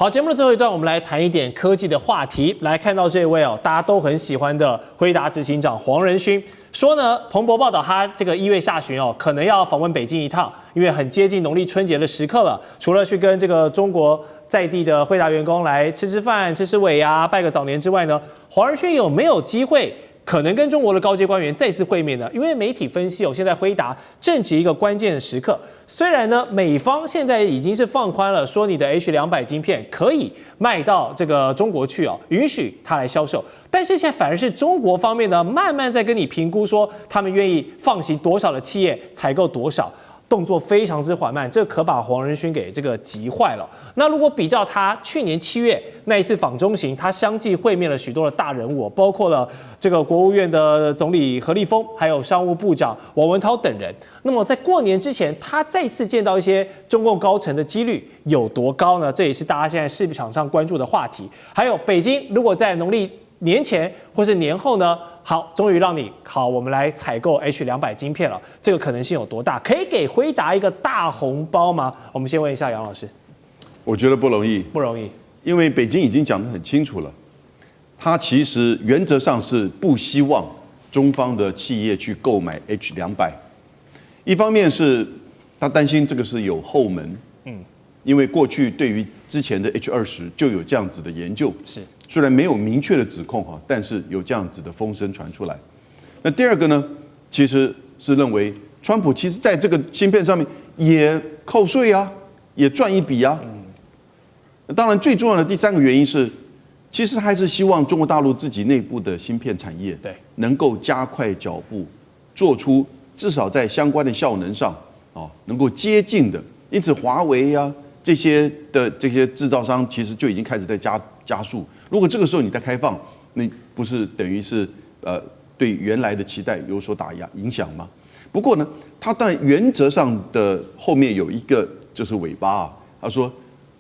好，節目的最後一段，我們來談一點科技的話題。來看到這位大家都很喜歡的輝達執行長黃仁勳說呢，彭博報道他這個1月下旬可能要訪問北京一趟，因為很接近農曆春節的時刻了。除了去跟這個中國在地的輝達員工來吃吃飯、吃吃尾牙、拜個早年之外呢，黃仁勳有沒有機會可能跟中國的高階官員再次會面呢？因為媒體分析現在輝達正值一個關鍵的時刻。雖然呢，美方現在已經是放寬了，說你的 H200晶片可以賣到這個中國去允許它來銷售，但是現在反而是中國方面呢，慢慢在跟你評估說，他們願意放行多少的企業，採購多少。動作非常之緩慢，這可把黃仁勳給這個急壞了。那如果比較他去年7月那一次訪中行，他相繼會面了許多的大人物，包括了這個國務院的總理何立峰，還有商務部長王文濤等人。那麼在過年之前，他再次見到一些中共高層的幾率有多高呢？這也是大家現在市場上關注的話題。還有北京如果在農曆年前或是年後呢？好，終於讓你好，我們來採購 H200晶片了，這個可能性有多大？可以給輝達一個大紅包嗎？我們先問一下楊老師。我覺得不容易，不容易，因為北京已經講得很清楚了，他其實原則上是不希望中方的企業去購買 H200，一方面是他擔心這個是有後門，因為過去對於之前的 H20就有這樣子的研究，是。雖然沒有明確的指控但是有這樣子的風聲傳出來。那第二個呢，其實是認為川普其實在這個芯片上面也扣稅啊，也賺一筆啊。當然最重要的第三個原因是，其實還是希望中國大陸自己內部的芯片產業能夠加快腳步，做出至少在相關的效能上能夠接近的。因此華為啊這些製造商其實就已經開始在加速。如果這個時候你再開放，那不是等於是對原來的期待有所打壓影響嗎？不過呢，他當然原則上的後面有一個就是尾巴啊，他說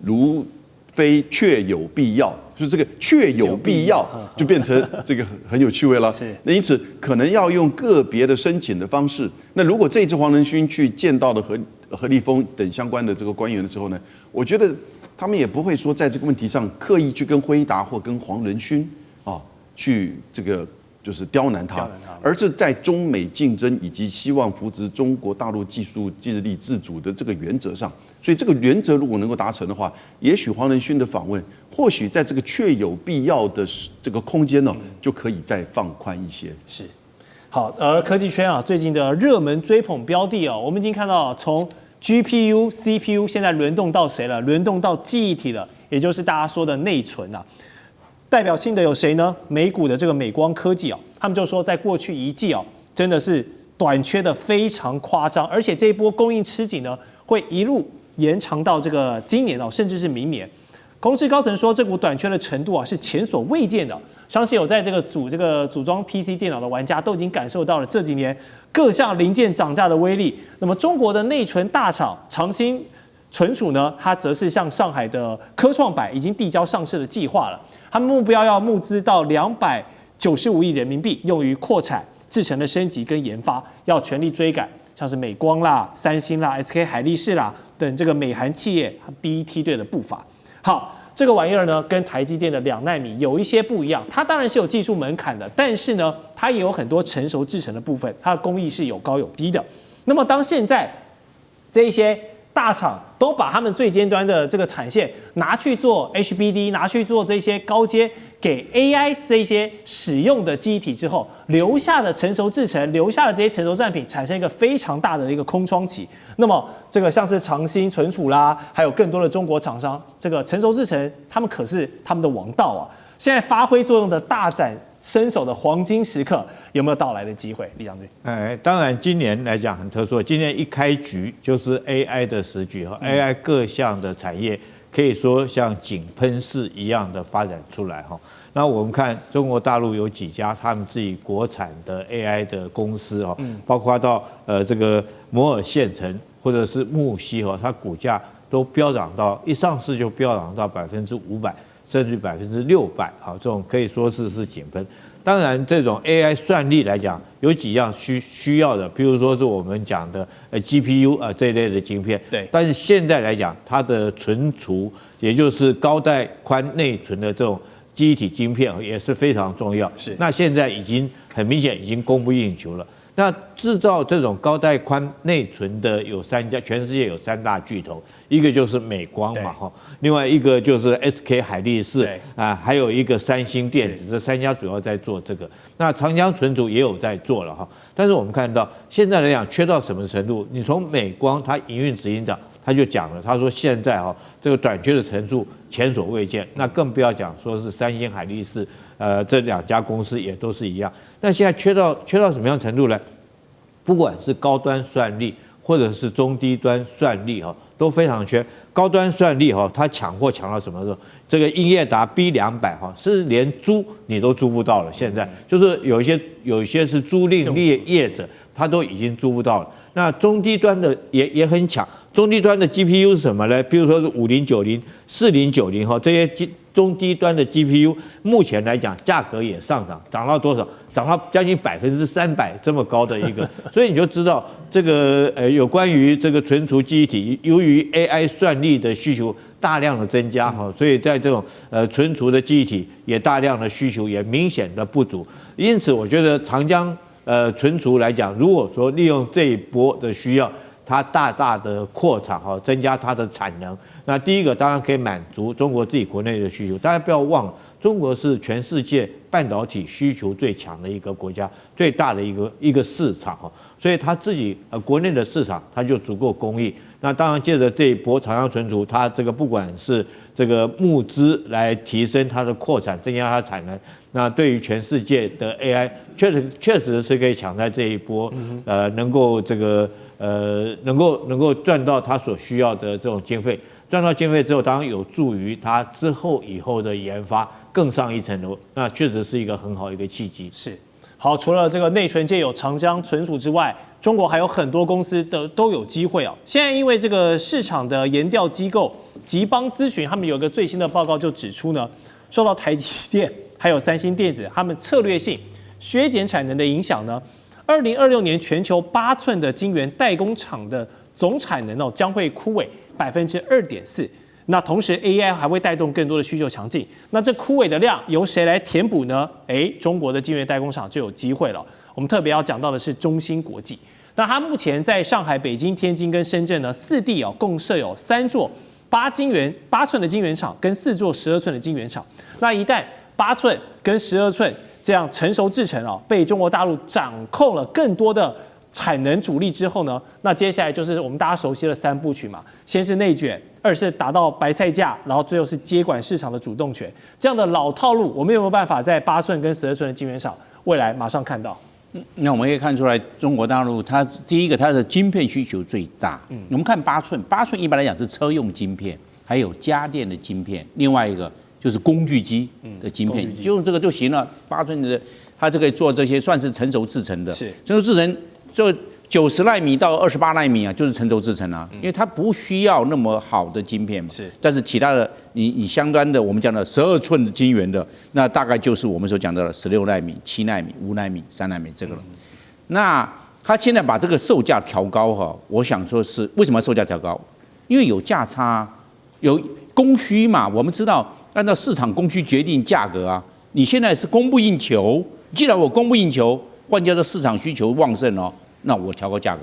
如非確有必要，就是這個確有必要就變成這個很有趣味了。那因此可能要用個別的申請的方式。那如果這一次黃仁勳去見到的何立峰等相關的這個官員的時候呢，我覺得他們也不會說在這個問題上刻意去跟輝達或跟黃仁勳去這個就是刁難他，而是在中美競爭以及希望扶植中國大陸技術自立自主的這個原則上。所以這個原則如果能夠達成的話，也許黃仁勳的訪問或許在這個確有必要的這個空間呢，就可以再放寬一些。是。好，而科技圈最近的熱門追捧標的我們已經看到從GPU、CPU 現在輪動到誰了？輪動到記憶體了，也就是大家說的內存啊。代表性的有誰呢？美股的這個美光科技他們就說，在過去一季真的是短缺的非常誇張，而且這一波供應吃緊呢，會一路延長到這個今年甚至是明年。公司高層說，這股短缺的程度是前所未見的。相信有在這個組裝 PC 電腦的玩家都已經感受到了這幾年各項零件漲價的威力。那麼中國的內存大廠長鑫存儲呢，它則是向上海的科創板已經遞交上市的計劃了。他們目標要募資到295億人民幣，用於擴產、製程的升級跟研發，要全力追趕像是美光啦、三星啦、SK 海力士啦等這個美韓企業第一梯隊的步伐。好，這個玩意兒呢，跟台積電的2奈米有一些不一樣，它當然是有技術門檻的，但是呢，它也有很多成熟製程的部分，它的工藝是有高有低的。那麼當現在這一些大廠都把他們最尖端的這個產線拿去做 HBD， 拿去做這些高階給 AI 這些使用的記憶體之後，留下的成熟製程，留下的這些成熟產品，產生一個非常大的一個空窗期。那麼這個像是長鑫存儲啦，還有更多的中國廠商，這個成熟製程，他們可是他們的王道啊！現在發揮作用的大展身手的黃金時刻，有沒有到來的機會？李將軍，當然今年來講很特殊，今年一開局就是 AI 的時局哈，AI 各項的產業可以說像井噴式一樣的發展出來哈。那我們看中國大陸有幾家他們自己國產的 AI 的公司哈，包括到這個摩爾線程或者是木犀哈，它股價都飆漲到一上市就飆漲到500%。甚至600%，好，這種可以說是井噴。當然，這種 AI 算力來講，有幾樣需要的，譬如說是我們講的GPU 這一類的晶片。對。但是現在來講，它的存儲，也就是高帶寬內存的這種記憶體晶片也是非常重要。是。那現在已經很明顯已經供不應求了。那製造這種高帶寬內存的有3家，全世界有3大巨頭，一個就是美光嘛，哈，另外一個就是 SK 海力士啊，還有一個三星電子，這3家主要在做這個。那長江存儲也有在做了哈，但是我們看到現在來講缺到什麼程度？你從美光它營運執行長他就講了，他說現在哈這個短缺的程度前所未見，那更不要講說是三星、海力士，這2家公司也都是一樣。那現在缺到什麼樣程度呢？不管是高端算力或者是中低端算力哈，都非常缺。高端算力哈，它搶貨搶到什麼時候？這個英業達 B200哈，是連租你都租不到了。現在就是有一些是租賃業者，他都已經租不到了。那中低端的也很搶，中低端的 GPU 是什麼呢？比如說是5090、4090哈，這些中低端的 GPU 目前來講價格也上漲，漲到多少？漲到將近300%這麼高的一個，所以你就知道這個有關於這個存儲記憶體，由於 AI 算力的需求大量的增加哈，所以在這種存儲的記憶體也大量的需求也明顯的不足，因此我覺得長江存儲來講，如果說利用這一波的需要，它大大的擴產哈，增加它的產能，那第一個當然可以滿足中國自己國內的需求，大家不要忘了。中國是全世界半導體需求最強的一個國家，最大的一個市場哈，所以它自己國內的市場它就足夠供應。那當然借着這一波長江存儲，它這個不管是這個募資來提升它的擴產，增加它的產能，那對於全世界的 AI 確實是可以搶在這一波，能夠這個能夠賺到它所需要的這種經費。賺到經費之後，當然有助於它以後的研發更上一層樓，那確實是一個很好的一個契機。是，好，除了這個內存界有長江存儲之外，中國還有很多公司都有機會哦。現在因為這個市場的研調機構集邦諮詢，他們有一個最新的報告就指出呢，受到台積電還有三星電子他們策略性削減產能的影響呢，2026年全球8寸的晶圓代工廠的總產能哦將會枯萎2.4%。那同時 AI 還會帶動更多的需求強勁，那這枯萎的量由誰來填補呢？中國的晶圓代工廠就有機會了。我們特別要講到的是中芯國際，那它目前在上海、北京、天津跟深圳呢4地共設有3座8寸的晶圓廠跟4座12寸的晶圓廠。那一旦8寸跟12寸這樣成熟製程被中國大陸掌控了更多的產能主力之後呢，那接下來就是我們大家熟悉的3部曲嘛，先是內卷，2是打到白菜價，然後最後是接管市場的主動權。這樣的老套路，我們有沒有辦法在8寸跟12寸的晶圓廠未來馬上看到？那我們可以看出来，中國大陸它第一個它的晶片需求最大。我們看8寸一般來講是車用晶片，還有家電的晶片，另外一個就是工具機的晶片，就用這個就行了。8寸的它这個做這些算是成熟製程的，成熟製程。就90奈米到28奈米啊，就是成熟製程啊，因為它不需要那麼好的晶片嘛。但是其他的你相關的我們講的12寸的晶圓的，那大概就是我們所講的16奈米、7奈米、5奈米、3奈米這個了。那它現在把這個售價調高哈，我想說是為什麼售價調高？因為有價差，有供需嘛。我們知道按照市場供需決定價格啊。你現在是供不應求，既然我供不應求。換叫做市場需求旺盛哦，那我調高價格，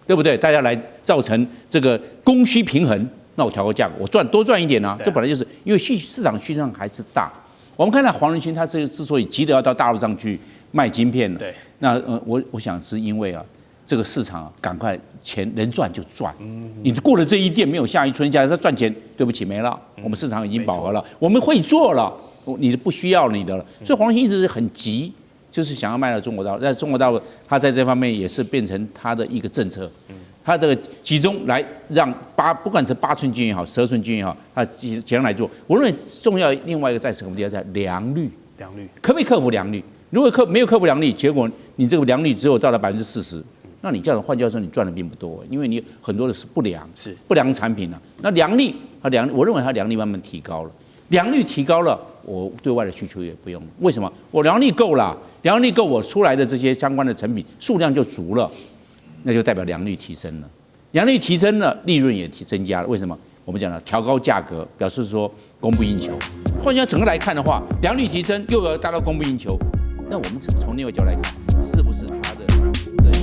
對不對？大家來造成這個供需平衡，那我調高價格，我多賺一點啊。這本來就是因為市場需求量還是大。我們看到黃仁勳他之所以急着要到大陸上去賣晶片了，那我想是因為這個市場趕快錢能賺就賺，你過了這一店沒有下一村，下來再賺錢，對不起沒了，我們市場已經飽和了，我們會做了，你不需要你的了，所以黃仁勳一直是很急。就是想要賣到中國大陸，在中國大陸，他在這方面也是變成他的一個政策，他這個集中來讓不管是8寸晶圓也好，12寸晶圓也好，他集中來做。我認為重要另外一個在什麼地方？在良率，可不可以克服良率？如果沒有克服良率，結果你這個良率只有到了40%，那你這樣換句話說，你賺的並不多，因為你很多的是不良產品啊。那良率，我認為它良率慢慢提高了。良率提高了，我對外的需求也不用了。为什麼？我良率夠了，良率夠，我出來的這些相關的成品數量就足了，那就代表良率提升了。良率提升了，利潤也增加了。為什麼？我們講了調高價格，表示說供不應求。換句話整個來看的話，良率提升又要達到供不應求，那我們從另外角度來看，是不是它的這一